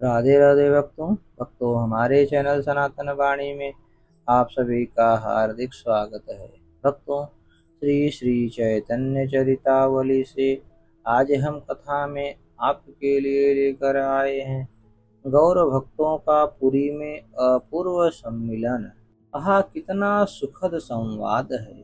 राधे राधे भक्तों हमारे चैनल सनातन वाणी में आप सभी का हार्दिक स्वागत है। भक्तों, श्री श्री चैतन्य चरितावली से आज हम कथा में आपके लिए लेकर आए हैं गौर भक्तों का पुरी में अपूर्व सम्मिलन। कितना सुखद संवाद है।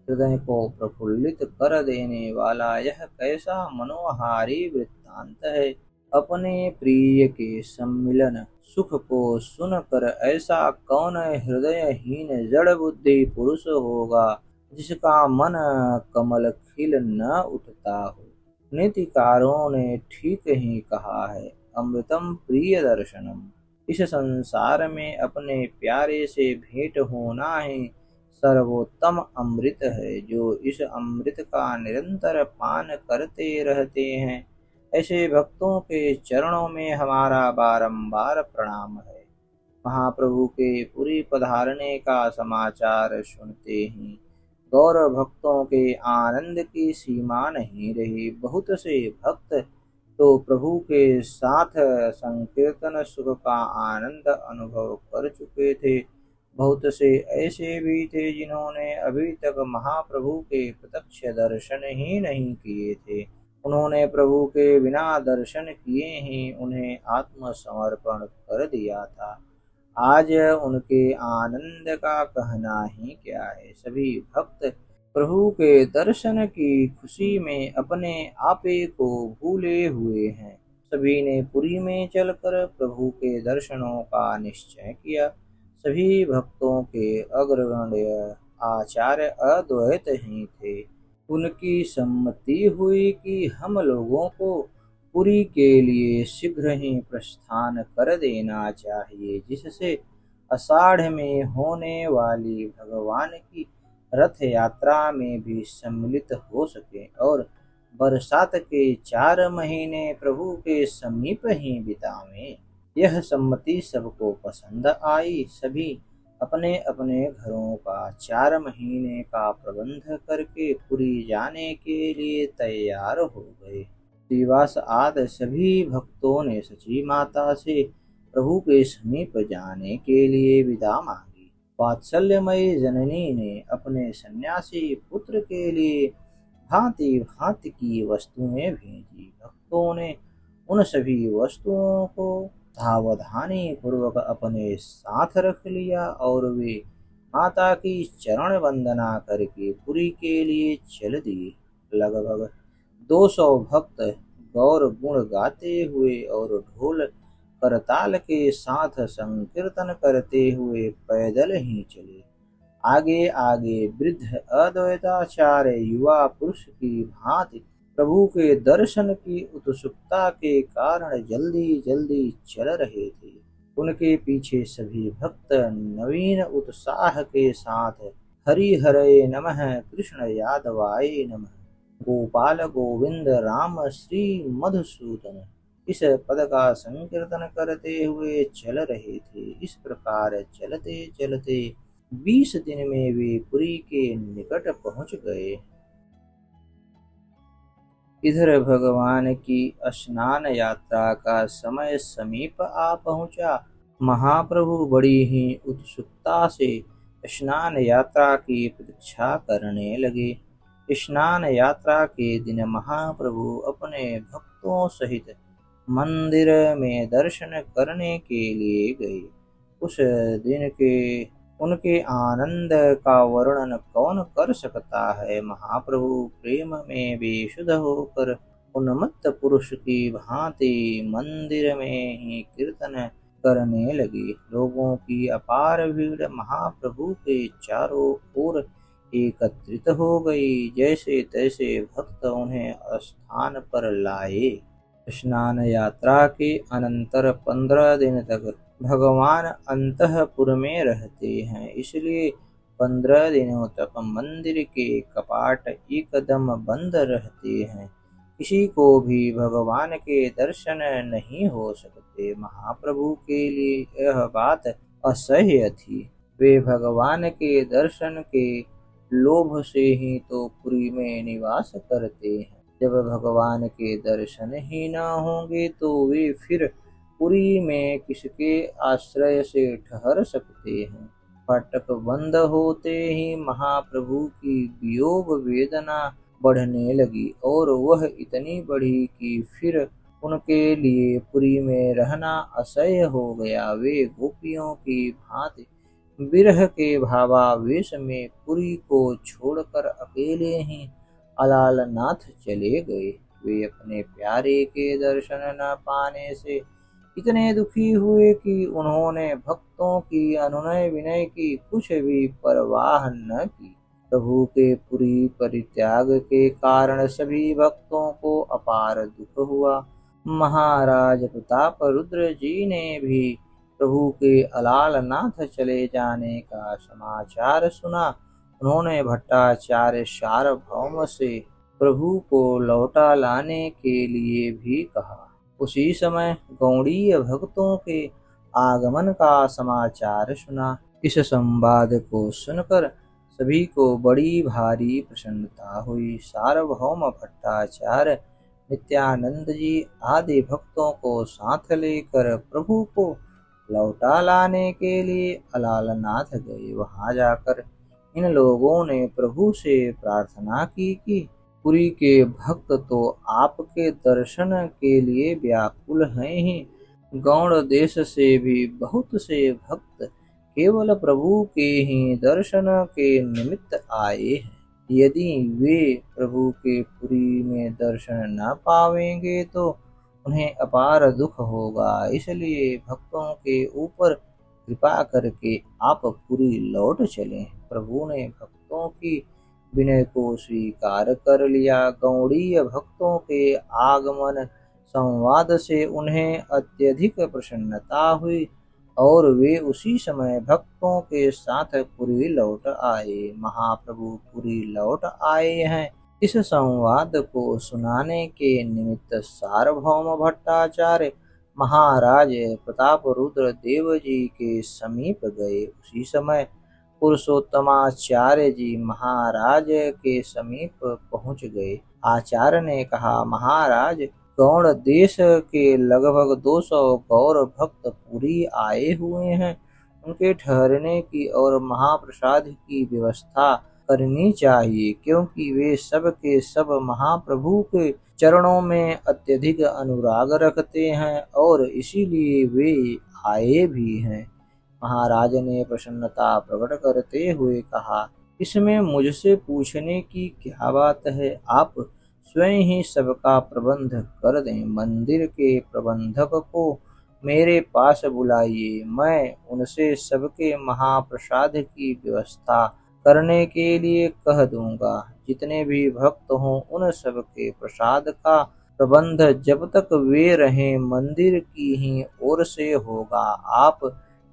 हृदय को प्रफुल्लित कर देने वाला यह कैसा मनोहारी वृत्तांत है। अपने प्रिय के सम्मिलन सुख को सुनकर ऐसा कौन हृदयहीन जड़ बुद्धि पुरुष होगा जिसका मन कमल खिल न उठता हो। नीतिकारों ने ठीक ही कहा है, अमृतम प्रिय दर्शनम। इस संसार में अपने प्यारे से भेंट होना ही सर्वोत्तम अमृत है। जो इस अमृत का निरंतर पान करते रहते हैं, ऐसे भक्तों के चरणों में हमारा बारंबार प्रणाम है। महाप्रभु के पुरी पधारने का समाचार सुनते ही गौर भक्तों के आनंद की सीमा नहीं रही। बहुत से भक्त तो प्रभु के साथ संकीर्तन सुख का आनंद अनुभव कर चुके थे। बहुत से ऐसे भी थे जिन्होंने अभी तक महाप्रभु के प्रत्यक्ष दर्शन ही नहीं किए थे। उन्होंने प्रभु के बिना दर्शन किए ही उन्हें आत्मसमर्पण कर दिया था। आज उनके आनंद का कहना ही क्या है। सभी भक्त प्रभु के दर्शन की खुशी में अपने आपे को भूले हुए हैं। सभी ने पुरी में चलकर प्रभु के दर्शनों का निश्चय किया। सभी भक्तों के अग्रगण्य आचार्य अद्वैत ही थे। उनकी सम्मति हुई कि हम लोगों को पुरी के लिए शीघ्र ही प्रस्थान कर देना चाहिए, जिससे आषाढ़ में होने वाली भगवान की रथ यात्रा में भी सम्मिलित हो सके और बरसात के 4 महीने प्रभु के समीप ही बितावें। यह सम्मति सबको पसंद आई। सभी अपने अपने घरों का 4 महीने का प्रबंध करके पुरी जाने के लिए तैयार हो गए। श्रीवास आदि सभी भक्तों ने सची माता से प्रभु के समीप जाने के लिए विदा मांगी। वात्सल्यमयी जननी ने अपने सन्यासी पुत्र के लिए भांति भांति की वस्तुएं भेजी। भक्तों ने उन सभी वस्तुओं को सावधानी पूर्वक अपने साथ रख लिया और वे माता की चरण वंदना करके पुरी के लिए चल दिए। लगभग 200 भक्त गौर गुण गाते हुए और ढोल करताल के साथ संकीर्तन करते हुए पैदल ही चले। आगे आगे वृद्ध अद्वैताचार्य युवा पुरुष की भांति प्रभु के दर्शन की उत्सुकता के कारण जल्दी जल्दी चल रहे थे। उनके पीछे सभी भक्त नवीन उत्साह के साथ हरि हरे नमः, कृष्ण यादवाय नमः, गोपाल गोविंद राम श्री मधुसूदन इस पद का संकीर्तन करते हुए चल रहे थे। इस प्रकार चलते चलते 20 दिन में वे पुरी के निकट पहुंच गए। इधर भगवान की स्नान यात्रा का समय समीप आ पहुंचा। महाप्रभु बड़ी ही उत्सुकता से स्नान यात्रा की प्रतीक्षा करने लगे। स्नान यात्रा के दिन महाप्रभु अपने भक्तों सहित मंदिर में दर्शन करने के लिए गए। उस दिन के उनके आनंद का वर्णन कौन कर सकता है। महाप्रभु प्रेम में बेसुध होकर उन्मत्त पुरुष की भांति मंदिर में ही कीर्तन करने लगे। लोगों की अपार भीड़ महाप्रभु के चारों ओर एकत्रित हो गई। जैसे तैसे भक्त उन्हें स्थान पर लाए। स्नान यात्रा के अनंतर 15 दिन तक भगवान अंतःपुर में रहते हैं, इसलिए 15 दिनों तक मंदिर के कपाट एकदम बंद रहते हैं। किसी को भी भगवान के दर्शन नहीं हो सकते। महाप्रभु के लिए यह बात असह्य थी। वे भगवान के दर्शन के लोभ से ही तो पुरी में निवास करते हैं। जब भगवान के दर्शन ही न होंगे तो वे फिर पुरी में किसके आश्रय से ठहर सकते हैं। फाटक बंद होते ही महाप्रभु की वियोग वेदना बढ़ने लगी और वह इतनी बढ़ी कि फिर उनके लिए पुरी में रहना असह्य हो गया। वे गोपियों की भांति विरह के भावावेश में पुरी को छोड़कर अकेले ही अलालनाथ चले गए। वे अपने प्यारे के दर्शन न पाने से इतने दुखी हुए कि उन्होंने भक्तों की अनुनय विनय की कुछ भी परवाह न की। प्रभु के पुरी परित्याग के कारण सभी भक्तों को अपार दुख हुआ। महाराज प्रताप रुद्र जी ने भी प्रभु के अलालनाथ चले जाने का समाचार सुना। उन्होंने भट्टाचार्य सार्वभौम से प्रभु को लौटा लाने के लिए भी कहा। उसी समय गौड़ीय भक्तों के आगमन का समाचार सुना। इस संवाद को सुनकर सभी को बड़ी भारी प्रसन्नता हुई। सार्वभौम भट्टाचार्य नित्यानंद जी आदि भक्तों को साथ लेकर प्रभु को लौटा लाने के लिए अलालनाथ गए। वहां जाकर इन लोगों ने प्रभु से प्रार्थना की कि पुरी के भक्त तो आपके दर्शन के लिए व्याकुल हैं ही, गौड़ देश से भी बहुत से भक्त केवल प्रभु के ही दर्शन के निमित्त आए हैं। यदि वे प्रभु के पुरी में दर्शन न पावेंगे तो उन्हें अपार दुख होगा। इसलिए भक्तों के ऊपर कृपा करके आप पुरी लौट चलें। प्रभु ने भक्तों की विनय को स्वीकार कर लिया। गौड़ीय भक्तों के आगमन संवाद से उन्हें अत्यधिक प्रसन्नता हुई और वे उसी समय भक्तों के साथ पुरी लौट आए। महाप्रभु पुरी लौट आए हैं, इस संवाद को सुनाने के निमित्त सार्वभौम भट्टाचार्य महाराज प्रताप रुद्र देव जी के समीप गए। उसी समय पुरुषोत्तमाचार्य जी महाराज के समीप पहुंच गए। आचार्य ने कहा, महाराज, गौड़ देश के लगभग 200 गौर भक्त पुरी आए हुए हैं। उनके ठहरने की और महाप्रसाद की व्यवस्था करनी चाहिए, क्योंकि वे सब के सब महाप्रभु के चरणों में अत्यधिक अनुराग रखते हैं और इसीलिए वे आए भी हैं। महाराज ने प्रसन्नता प्रकट करते हुए कहा, इसमें मुझसे पूछने की क्या बात है। आप स्वयं ही सबका प्रबंध कर दें। मंदिर के प्रबंधक को मेरे पास बुलाइए, मैं उनसे सबके महाप्रसाद की व्यवस्था करने के लिए कह दूंगा। जितने भी भक्त हों उन सब के प्रसाद का प्रबंध जब तक वे रहें मंदिर की ही ओर से होगा। आप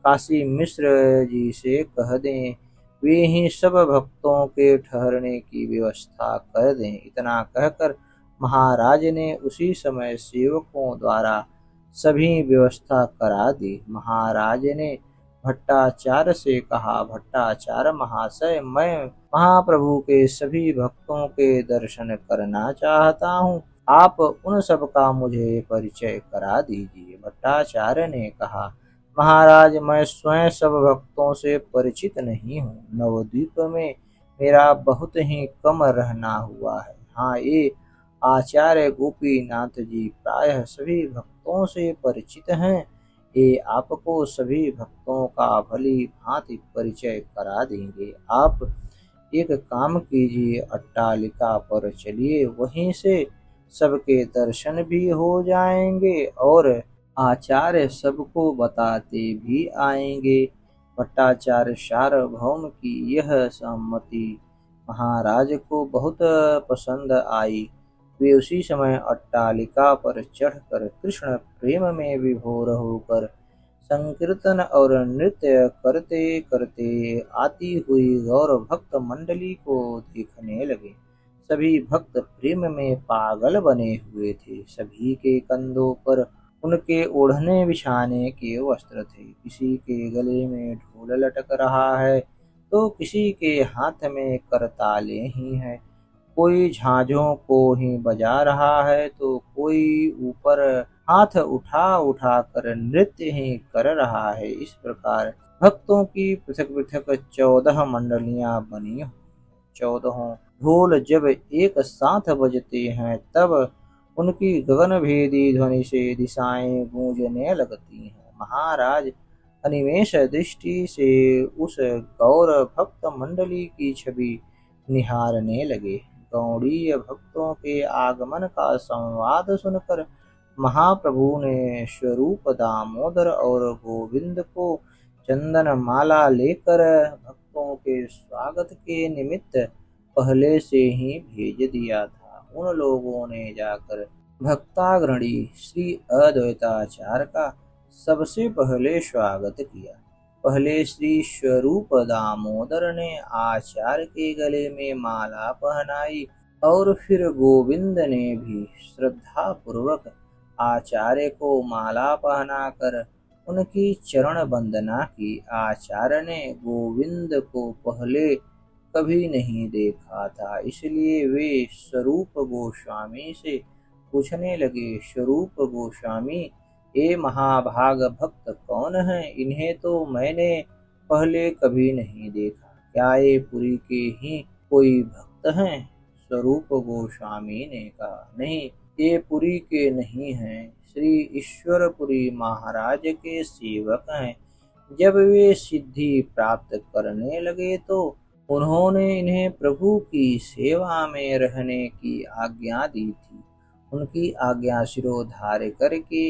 काशी मिश्र जी से कह दें, वे ही सब भक्तों के ठहरने की व्यवस्था कर दें। इतना कहकर महाराज ने उसी समय सेवकों द्वारा सभी व्यवस्था करा दी। महाराज ने भट्टाचार्य से कहा, भट्टाचार्य महाशय, मैं महाप्रभु के सभी भक्तों के दर्शन करना चाहता हूँ। आप उन सब का मुझे परिचय करा दीजिए। भट्टाचार्य ने कहा, महाराज, मैं स्वयं सब भक्तों से परिचित नहीं हूँ। नवद्वीप में मेरा बहुत ही कम रहना हुआ है। हाँ, ये आचार्य गोपीनाथ जी प्रायः सभी भक्तों से परिचित हैं। ये आपको सभी भक्तों का भली भांति परिचय करा देंगे। आप एक काम कीजिए, अट्टालिका पर चलिए, वहीं से सबके दर्शन भी हो जाएंगे और आचार्य सबको बताते भी आएंगे। भट्टाचार्य सार्वभौम की यह सम्मति महाराज को बहुत पसंद आई। वे उसी समय अट्टालिका पर चढ़कर कृष्ण प्रेम में विभोर होकर संकीर्तन और नृत्य करते करते आती हुई गौर भक्त मंडली को देखने लगे। सभी भक्त प्रेम में पागल बने हुए थे। सभी के कंधों पर उनके ओढ़ने बिछाने के वस्त्र थे। किसी के गले में ढोल लटक रहा है तो किसी के हाथ में करताले ही हैं। कोई झांझों को ही बजा रहा है तो कोई ऊपर हाथ उठा उठा कर नृत्य ही कर रहा है। इस प्रकार भक्तों की पृथक पृथक 14 मंडलियां बनी। 14 ढोल जब एक साथ बजते हैं तब उनकी गगन भेदी ध्वनि से दिशाएं गूंजने लगती हैं। महाराज अनिमेष दृष्टि से उस गौर भक्त मंडली की छवि निहारने लगे। गौड़ीय भक्तों के आगमन का संवाद सुनकर महाप्रभु ने स्वरूप दामोदर और गोविंद को चंदन माला लेकर भक्तों के स्वागत के निमित्त पहले से ही भेज दिया था। उन लोगों ने जाकर भक्ताग्रणी श्री अद्वैताचार्य का सबसे पहले स्वागत किया। पहले श्री स्वरूप दामोदर ने आचार्य के गले में माला पहनाई और फिर गोविंद ने भी श्रद्धा पूर्वक आचार्य को माला पहनाकर उनकी चरण वंदना की। आचार्य ने गोविंद को पहले कभी नहीं देखा था, इसलिए वे स्वरूप गोस्वामी से पूछने लगे, स्वरूप गोस्वामी, ये महाभाग भक्त कौन है? इन्हें तो मैंने पहले कभी नहीं देखा। क्या ये पुरी के ही कोई भक्त हैं? स्वरूप गोस्वामी ने कहा, नहीं, ये पुरी के नहीं हैं, श्री ईश्वरपुरी महाराज के सेवक हैं। जब वे सिद्धि प्राप्त करने लगे तो उन्होंने इन्हें प्रभु की सेवा में रहने की आज्ञा दी थी। उनकी आज्ञा शिरोधार्य करके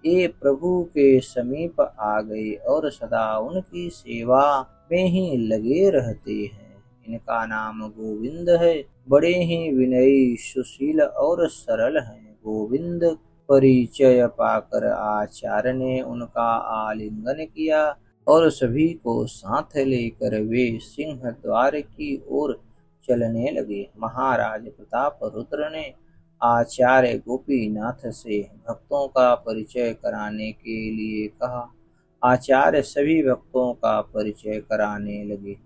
ये प्रभु के समीप आ गए और सदा उनकी सेवा में ही लगे रहते हैं। इनका नाम गोविंद है, बड़े ही विनयी, सुशील और सरल हैं। गोविंद परिचय पाकर आचार्य ने उनका आलिंगन किया और सभी को साथ लेकर वे सिंह द्वार की ओर चलने लगे। महाराज प्रताप रुद्र ने आचार्य गोपीनाथ से भक्तों का परिचय कराने के लिए कहा। आचार्य सभी भक्तों का परिचय कराने लगे।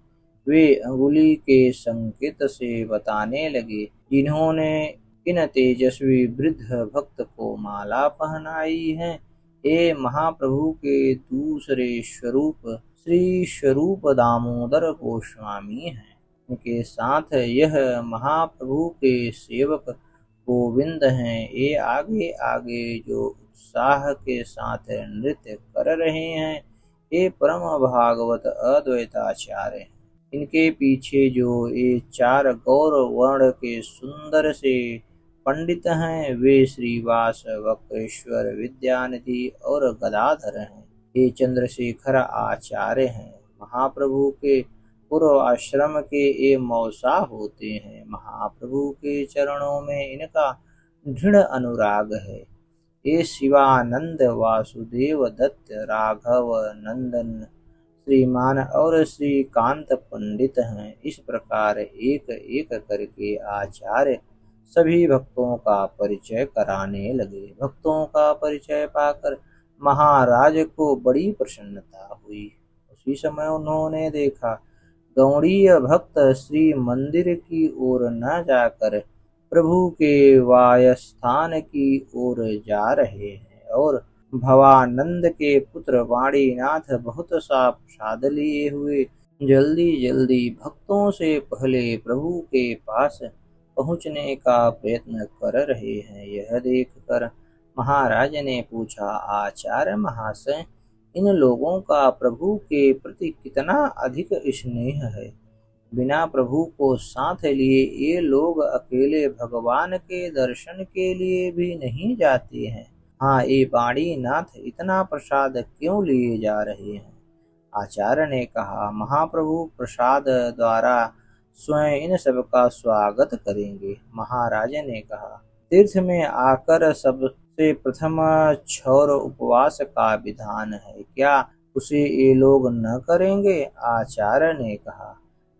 वे अंगुली के संकेत से बताने लगे, जिन्होंने इन तेजस्वी वृद्ध भक्त को माला पहनाई है, ये महाप्रभु के दूसरे स्वरूप श्री स्वरूप दामोदर गोस्वामी हैं। इनके साथ यह महाप्रभु के सेवक गोविंद हैं। ये आगे आगे जो उत्साह के साथ नृत्य कर रहे हैं, ये परम भागवत अद्वैताचार्य हैं। इनके पीछे जो ये 4 गौर वर्ण के सुंदर से पंडित हैं, वे श्रीवास, वक्रेश्वर, विद्यानिधि और गदाधर हैं। ये चंद्रशेखर आचार्य हैं। महाप्रभु के पूर्व आश्रम के ये मौसा होते हैं। महाप्रभु के चरणों में इनका दृढ़ अनुराग है। ये शिवानंद, वासुदेव दत्त, राघव नंदन, श्रीमान और श्रीकांत पंडित हैं। इस प्रकार एक एक करके आचार्य सभी भक्तों का परिचय कराने लगे। भक्तों का परिचय पाकर महाराज को बड़ी प्रसन्नता हुई। उसी समय उन्होंने देखा, गौड़ीय भक्त श्री मंदिर की ओर न जाकर प्रभु के वायस्थान की ओर जा रहे हैं और भवानंद के पुत्र वाणीनाथ बहुत सा प्रसाद लिए हुए जल्दी जल्दी भक्तों से पहले प्रभु के पास पहुँचने का प्रयत्न कर रहे हैं। यह देखकर महाराज ने पूछा, आचार्य महाशय, इन लोगों का प्रभु के प्रति कितना अधिक स्नेह है। बिना प्रभु को साथ लिए ये लोग अकेले भगवान के दर्शन के लिए भी नहीं जाते हैं। हाँ, ये वाणीनाथ इतना प्रसाद क्यों लिए जा रहे हैं? आचार्य ने कहा, महाप्रभु प्रसाद द्वारा स्वयं इन सबका स्वागत करेंगे। महाराज ने कहा, तीर्थ में आकर सबसे प्रथम क्षौर उपवास का विधान है, क्या उसे ये लोग न करेंगे? आचार्य ने कहा,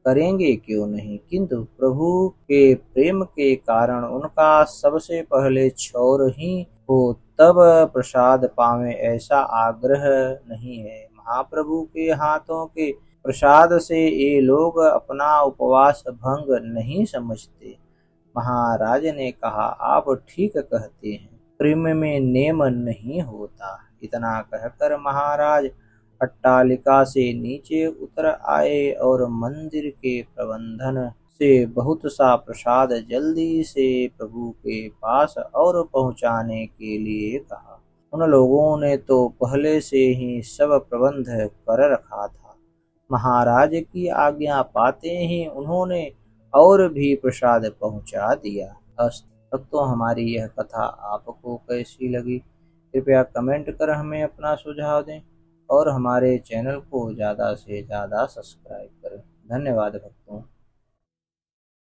करेंगे क्यों नहीं, किंतु प्रभु के प्रेम के कारण उनका सबसे पहले क्षौर ही हो, तब प्रसाद पावे, ऐसा आग्रह नहीं है। महाप्रभु के हाथों के प्रसाद से ये लोग अपना उपवास भंग नहीं समझते। महाराज ने कहा, आप ठीक कहते हैं। प्रेम में नेम नहीं होता। इतना कहकर महाराज अट्टालिका से नीचे उतर आए और मंदिर के प्रबंधन से बहुत सा प्रसाद जल्दी से प्रभु के पास और पहुंचाने के लिए कहा। उन लोगों ने तो पहले से ही सब प्रबंध कर रखा था। महाराज की आज्ञा पाते ही उन्होंने और भी प्रसाद पहुंचा दिया। भक्तों, हमारी यह कथा आपको कैसी लगी? कृपया कमेंट कर हमें अपना सुझाव दें और हमारे चैनल को ज़्यादा से ज़्यादा सब्सक्राइब करें। धन्यवाद भक्तों।